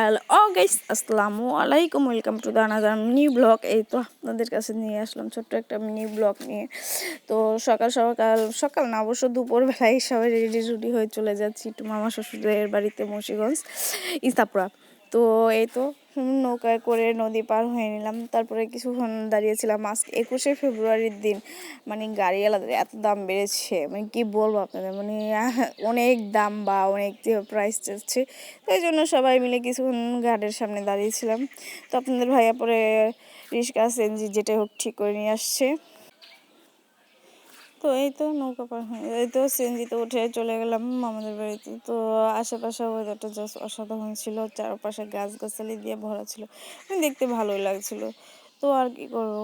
Hello guys, আসসালামু আলাইকুম। Welcome to the another mini blog. এই তো আপনাদের কাছে নিয়ে আসলাম ছোট্ট একটা মিনি ব্লগ নিয়ে। তো সকাল সকাল না, অবশ্য দুপুরবেলায় সবাই রেডি হয়ে চলে যাচ্ছি একটু মামা শ্বশুরের বাড়িতে, মুন্সিগঞ্জ ইস্তাপুরা। তো এই তো নৌকায় করে নদী পার হয়ে নিলাম। তারপরে কিছুক্ষণ দাঁড়িয়েছিলাম। আজকে 21শে ফেব্রুয়ারির দিন, মানে গাড়িওয়ালাদের এত দাম বেড়েছে, মানে কি বলবো আপনাদের, মানে অনেক দাম বা অনেক প্রাইস যাচ্ছে। তো এই জন্য সবাই মিলে কিছুক্ষণ ঘাটের সামনে দাঁড়িয়েছিলাম। তো আপনাদের ভাইয়া পরে রিক্সা সিএনজি যেটাই হোক ঠিক করে নিয়ে আসছে। তো এই তো নৌকা পার হয়ে এই তো সিএনজিতে উঠে চলে গেলাম আমাদের বাড়িতে। তো আশেপাশে ওয়েদারটা জাস্ট অসাধারণ ছিল, চারপাশে গাছগাছালি দিয়ে ভরা ছিল, দেখতে ভালোই লাগছিল। তো আর কি করবো,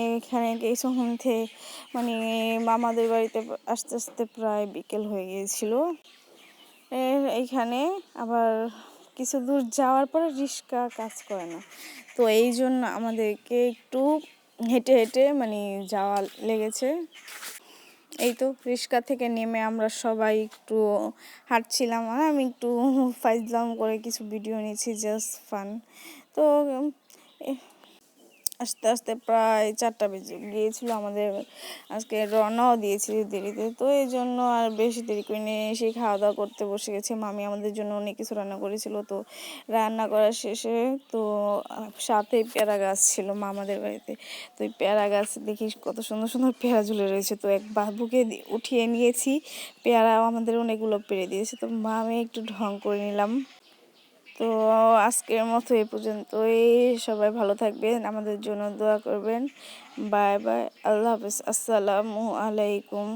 এখানে কিছুক্ষণ থেকে মানে মামাদের বাড়িতে আস্তে আস্তে প্রায় বিকেল হয়ে গিয়েছিল। এইখানে আবার কিছু দূর যাওয়ার পরে রিক্সা কাজ করে না, তো এই জন্য আমাদেরকে একটু হেঁটে হেঁটে মানে যাওয়া লেগেছে। এই তো রিক্সা থেকে নেমে আমরা সবাই একটু হাঁটছিলাম, আর আমি একটু ফাইজলাম করে কিছু ভিডিও নিয়েছি, জাস্ট ফান। তো আস্তে আস্তে প্রায় 4টা বেজে গিয়েছিল আমাদের। আজকে রওনাও দিয়েছি দেরিতে, তো এই জন্য আর বেশি দেরি করে নিয়ে এসে খাওয়া দাওয়া করতে বসে গেছি। মামি আমাদের জন্য অনেক কিছু রান্না করেছিল। তো রান্না করার শেষে তো সাথেই পেয়ারা গাছ ছিল মামাদের বাড়িতে। তো এই পেয়ারা গাছ দেখি কত সুন্দর সুন্দর পেয়ারা ঝুলে রয়েছে। তো এক বাবুকে উঠিয়ে নিয়েছি, পেয়ারাও আমাদের অনেকগুলো পেরে দিয়েছে। তো আমি একটু ঢং করে নিলাম। তো আজকের মতো এই পর্যন্তই। সবাই ভালো থাকবেন, আমাদের জন্য দোয়া করবেন। বাই বাই, আল্লাহ হাফেজ, আসসালামু আলাইকুম।